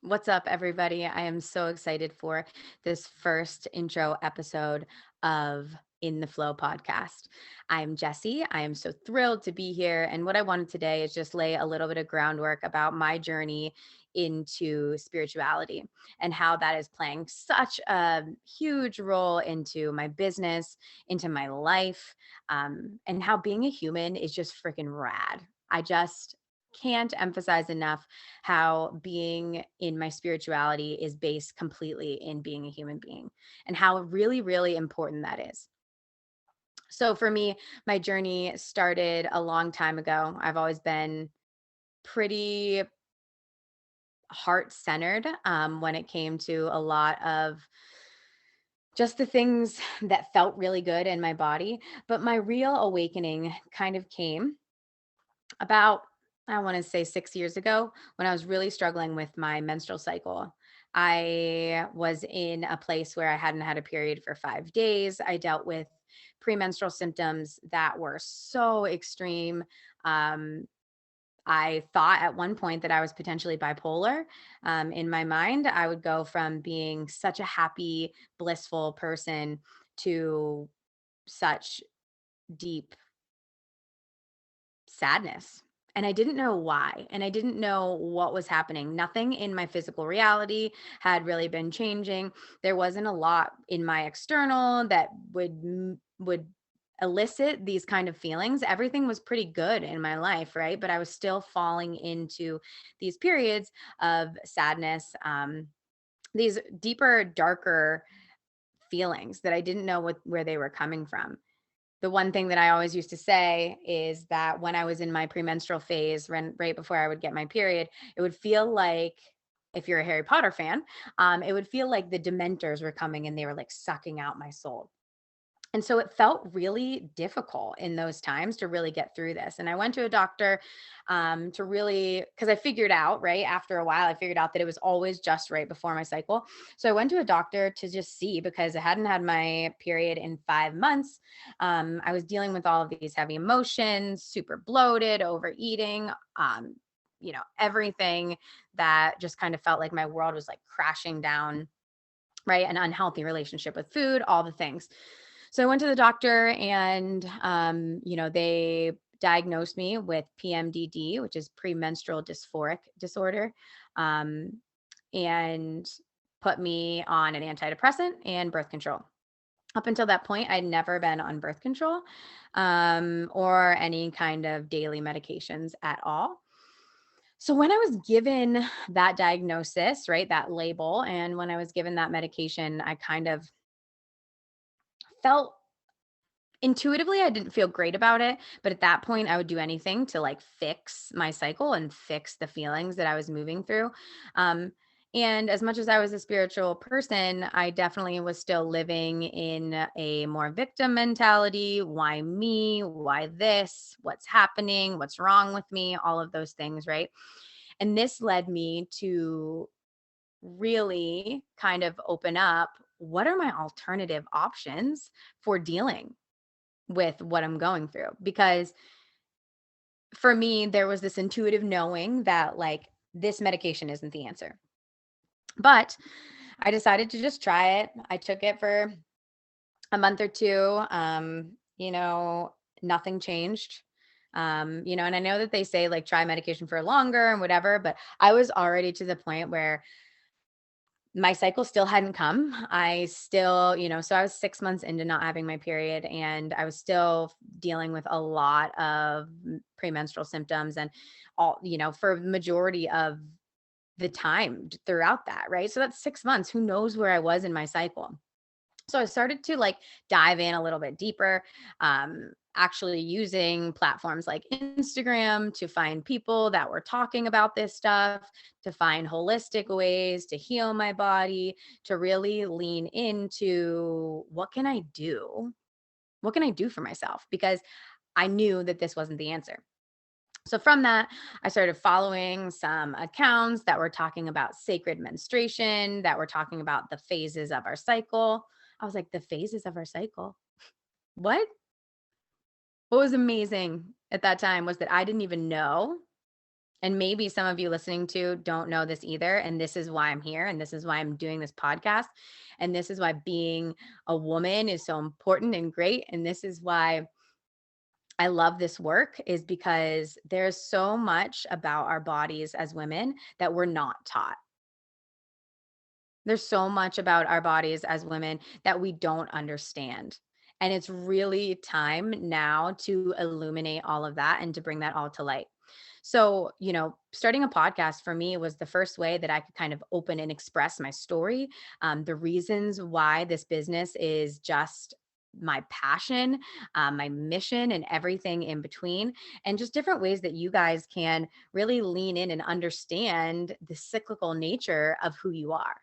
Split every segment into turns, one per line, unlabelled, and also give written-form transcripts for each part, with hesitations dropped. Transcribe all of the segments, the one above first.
What's up, everybody? I am so excited for this first intro episode of In the Flow podcast. I'm Jessie. I am so thrilled to be here. And what I wanted today is just lay a little bit of groundwork about my journey into spirituality and how that is playing such a huge role into my business, into my life, and how being a human is just freaking rad. I just can't emphasize enough how being in my spirituality is based completely in being a human being and how really, really important that is. So for me, my journey started a long time ago. I've always been pretty heart centered when it came to a lot of just the things that felt really good in my body. But my real awakening kind of came about, I want to say 6 years ago, when I was really struggling with my menstrual cycle. I was in a place where I hadn't had a period for 5 days. I dealt with premenstrual symptoms that were so extreme. Um, I thought at one point that I was potentially bipolar. In my mind, I would go from being such a happy, blissful person to such deep sadness. And I didn't know why. And I didn't know what was happening. Nothing in my physical reality had really been changing. There wasn't a lot in my external that would elicit these kind of feelings. Everything was pretty good in my life, right? But I was still falling into these periods of sadness, these deeper, darker feelings that I didn't know where they were coming from. The one thing that I always used to say is that when I was in my premenstrual phase, right before I would get my period, it would feel like, if you're a Harry Potter fan, it would feel like the Dementors were coming and they were like sucking out my soul. And so it felt really difficult in those times to really get through this. And I went to a doctor to really, because I figured out, right after a while, I figured out that it was always just right before my cycle. So I went to a doctor to just see because I hadn't had my period in 5 months. I was dealing with all of these heavy emotions, super bloated, overeating. Everything that just kind of felt like my world was like crashing down, right? An unhealthy relationship with food, all the things. So I went to the doctor and, they diagnosed me with PMDD, which is premenstrual dysphoric disorder, um, and put me on an antidepressant and birth control. Up until that point, I'd never been on birth control or any kind of daily medications at all. So when I was given that diagnosis, right, that label, and when I was given that medication, I kind of felt intuitively, I didn't feel great about it, but at that point, I would do anything to, like, fix my cycle and fix the feelings that I was moving through. Um, and as much as I was a spiritual person, I definitely was still living in a more victim mentality. Why me? Why this? What's happening? What's wrong with me? All of those things, right? And this led me to really kind of open up, what are my alternative options for dealing with what I'm going through? Because for me, there was this intuitive knowing that, like, this medication isn't the answer. But I decided to just try it. I took it for a month or two. Nothing changed. And I know that they say like try medication for longer and whatever, but I was already to the point where my cycle still hadn't come. I still, so I was 6 months into not having my period, and I was still dealing with a lot of premenstrual symptoms and all, for the majority of the time throughout that, right? So that's 6 months. Who knows where I was in my cycle? So I started to like dive in a little bit deeper, actually using platforms like Instagram to find people that were talking about this stuff, to find holistic ways to heal my body, to really lean into what can I do? What can I do for myself? Because I knew that this wasn't the answer. So from that, I started following some accounts that were talking about sacred menstruation, that were talking about the phases of our cycle. I was like, the phases of our cycle? What? What was amazing at that time was that I didn't even know And maybe some of you listening to don't know this either. And this is why I'm here. And this is why I'm doing this podcast. And this is why being a woman is so important and great. And this is why I love this work, is because there's so much about our bodies as women that we're not taught. There's so much about our bodies as women that we don't understand. And it's really time now to illuminate all of that and to bring that all to light. So, starting a podcast for me was the first way that I could kind of open and express my story, the reasons why this business is just my passion, my mission, and everything in between, and just different ways that you guys can really lean in and understand the cyclical nature of who you are.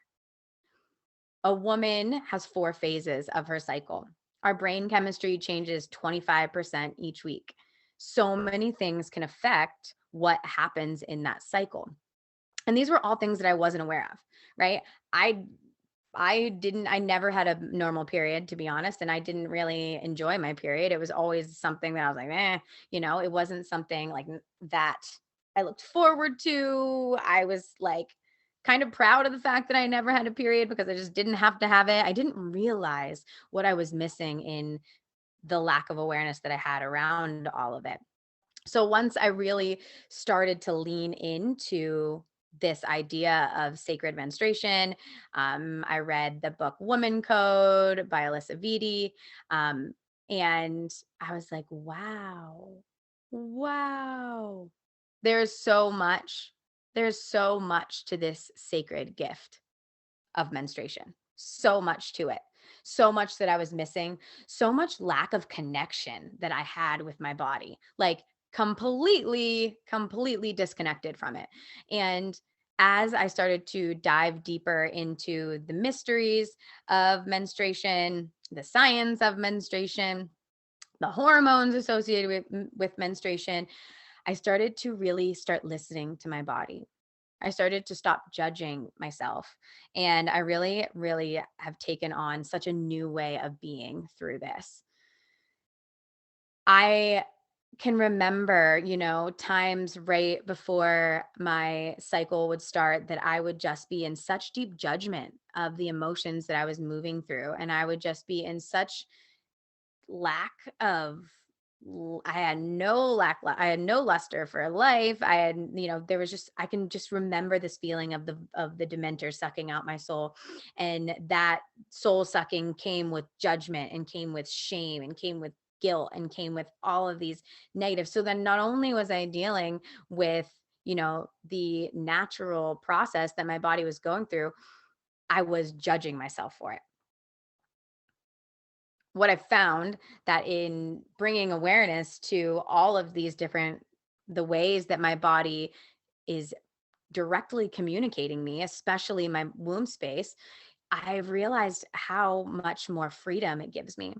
A woman has 4 phases of her cycle. Our brain chemistry changes 25% each week. So many things can affect what happens in that cycle. And these were all things that I wasn't aware of, right? I I never had a normal period, to be honest, and I didn't really enjoy my period. It was always something that I was like, it wasn't something like that I looked forward to. I was like kind of proud of the fact that I never had a period because I just didn't have to have it. I didn't realize what I was missing in the lack of awareness that I had around all of it. So once I really started to lean into this idea of sacred menstruation, I read the book Woman Code by Alyssa Vitti. And I was like, wow, there's so much. There's so much to this sacred gift of menstruation. So much to it. So much that I was missing, so much lack of connection that I had with my body. Like completely disconnected from it. And as I started to dive deeper into the mysteries of menstruation, the science of menstruation, the hormones associated with menstruation, I started to really start listening to my body. I started to stop judging myself. And I really, really have taken on such a new way of being through this. I can remember, times right before my cycle would start that I would just be in such deep judgment of the emotions that I was moving through. And I would just be in such lack of I had no luster for life. I had, there was just, I can just remember this feeling of the dementor sucking out my soul. And that soul sucking came with judgment and came with shame and came with guilt and came with all of these negatives. So then not only was I dealing with, the natural process that my body was going through, I was judging myself for it. What I found that in bringing awareness to all of these different the ways that my body is directly communicating me, especially my womb space, I've realized how much more freedom it gives me.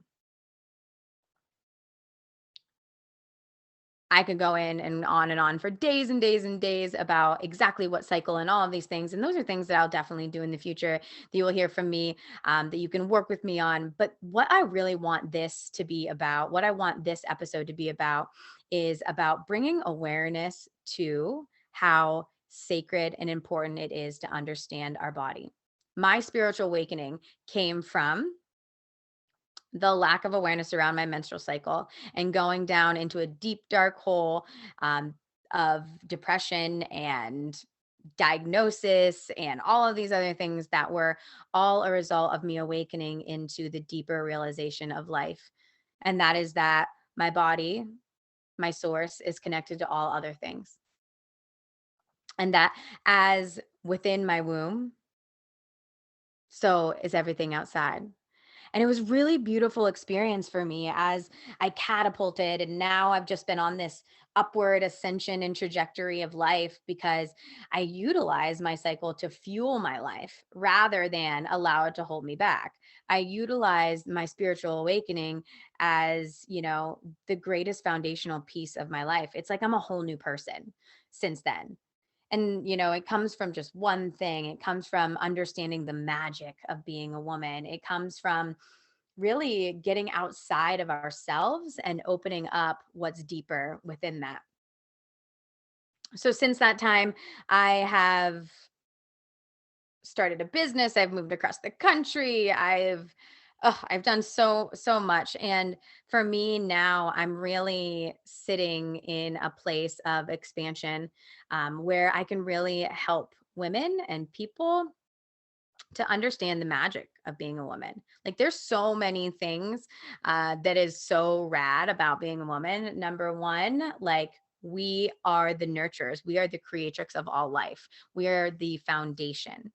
I could go in and on for days and days and days about exactly what cycle and all of these things. And those are things that I'll definitely do in the future that you will hear from me, that you can work with me on. But what I really want this to be about, what I want this episode to be about, is about bringing awareness to how sacred and important it is to understand our body. My spiritual awakening came from the lack of awareness around my menstrual cycle and going down into a deep, dark hole, um, of depression and diagnosis and all of these other things that were all a result of me awakening into the deeper realization of life. And that is that my body, my source, is connected to all other things. And that as within my womb, so is everything outside. And it was really beautiful experience for me as I catapulted, and now I've just been on this upward ascension and trajectory of life because I utilize my cycle to fuel my life rather than allow it to hold me back. I utilize my spiritual awakening as, the greatest foundational piece of my life. It's like I'm a whole new person since then. And, it comes from just one thing. It comes from understanding the magic of being a woman. It comes from really getting outside of ourselves and opening up what's deeper within that. So since that time, I have started a business, I've moved across the country, I've done so much. And for me now, I'm really sitting in a place of expansion, where I can really help women and people to understand the magic of being a woman. Like there's so many things that is so rad about being a woman. Number one, like we are the nurturers, we are the creatrix of all life, we are the foundation.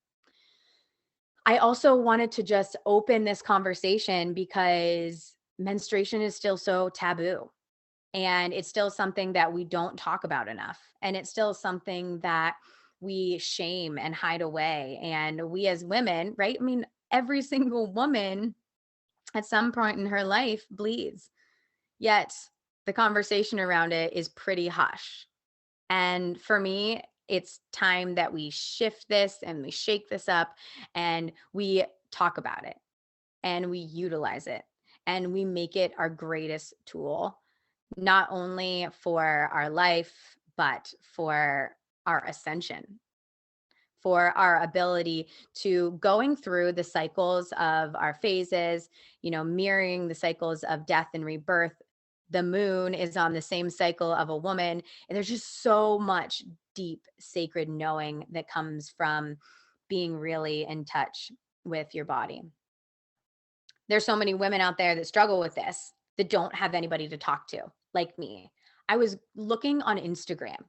I also wanted to just open this conversation because menstruation is still so taboo, and it's still something that we don't talk about enough. And it's still something that we shame and hide away. And we as women, right? I mean, every single woman at some point in her life bleeds, yet the conversation around it is pretty hush. And for me, it's time that we shift this and we shake this up and we talk about it and we utilize it and we make it our greatest tool, not only for our life, but for our ascension, for our ability to going through the cycles of our phases, mirroring the cycles of death and rebirth. The moon is on the same cycle of a woman. And there's just so much deep, sacred knowing that comes from being really in touch with your body. There's so many women out there that struggle with this, that don't have anybody to talk to, like me. I was looking on Instagram.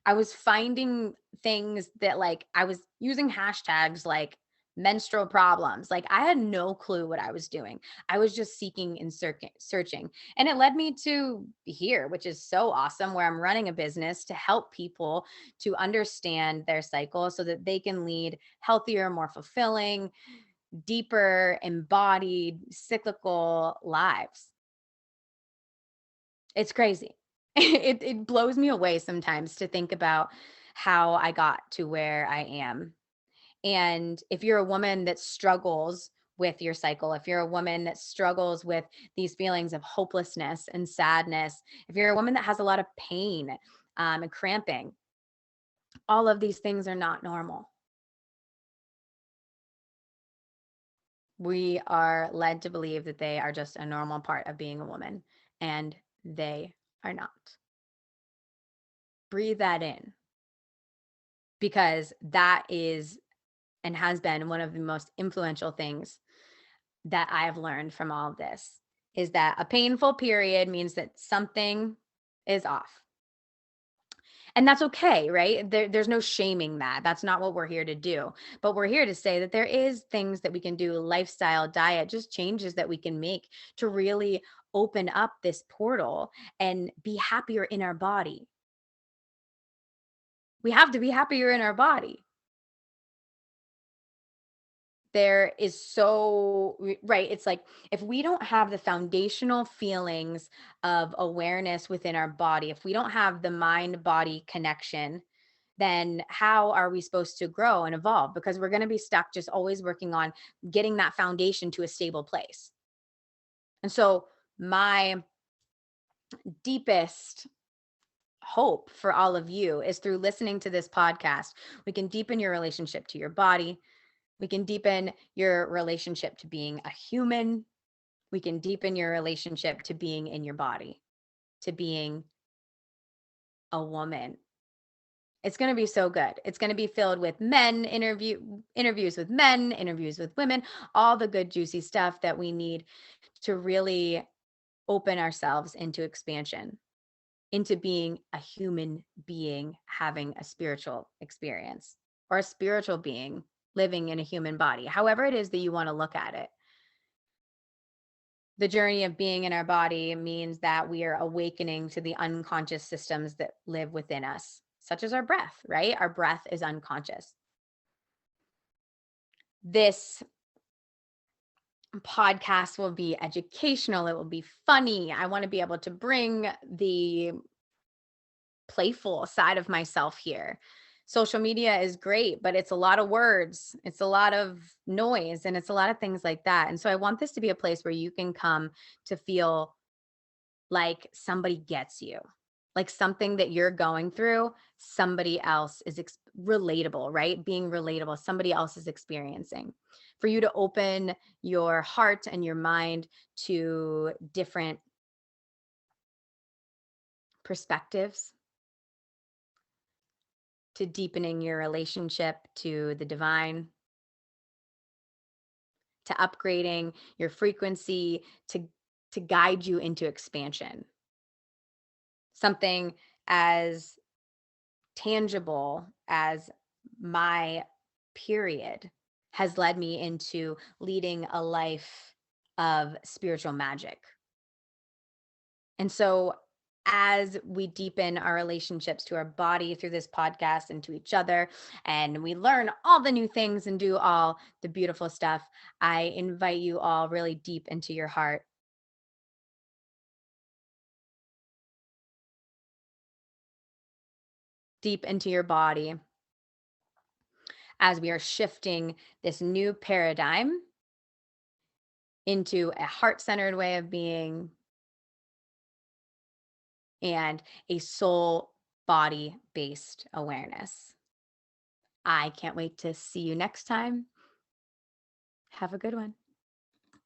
I was finding things that like I was using hashtags like menstrual problems. Like I had no clue what I was doing. I was just seeking and searching. And it led me to here, which is so awesome, where I'm running a business to help people to understand their cycle so that they can lead healthier, more fulfilling, deeper, embodied, cyclical lives. It's crazy. It blows me away sometimes to think about how I got to where I am. And if you're a woman that struggles with your cycle, if you're a woman that struggles with these feelings of hopelessness and sadness, if you're a woman that has a lot of pain and cramping, all of these things are not normal. We are led to believe that they are just a normal part of being a woman, and they are not. Breathe that in, because that is and has been one of the most influential things that I have learned from all of this, is that a painful period means that something is off. And that's okay, right? There's no shaming that. That's not what we're here to do. But we're here to say that there is things that we can do, lifestyle, diet, just changes that we can make to really open up this portal and be happier in our body. We have to be happier in our body. There is right, it's like if we don't have the foundational feelings of awareness within our body, if we don't have the mind body connection, then how are we supposed to grow and evolve? Because we're going to be stuck just always working on getting that foundation to a stable place. And so my deepest hope for all of you is through listening to this podcast, we can deepen your relationship to your body. We can deepen your relationship to being a human. We can deepen your relationship to being in your body, to being a woman. It's going to be so good. It's going to be filled with interviews with men, interviews with women, all the good juicy stuff that we need to really open ourselves into expansion, into being a human being having a spiritual experience, or a spiritual being living in a human body, however it is that you want to look at it. The journey of being in our body means that we are awakening to the unconscious systems that live within us, such as our breath, right? Our breath is unconscious. This podcast will be educational, it will be funny. I want to be able to bring the playful side of myself here. Social media is great, but it's a lot of words, it's a lot of noise, and it's a lot of things like that. And so I want this to be a place where you can come to feel like somebody gets you, like something that you're going through, somebody else is relatable, right? Being relatable, somebody else is experiencing. For you to open your heart and your mind to different perspectives, to deepening your relationship to the divine, to upgrading your frequency, to guide you into expansion. Something as tangible as my period has led me into leading a life of spiritual magic. And so, as we deepen our relationships to our body through this podcast and to each other, and we learn all the new things and do all the beautiful stuff, I invite you all really deep into your heart, deep into your body, as we are shifting this new paradigm into a heart centered way of being and a soul body based awareness. I can't wait to see you next time. Have a good one.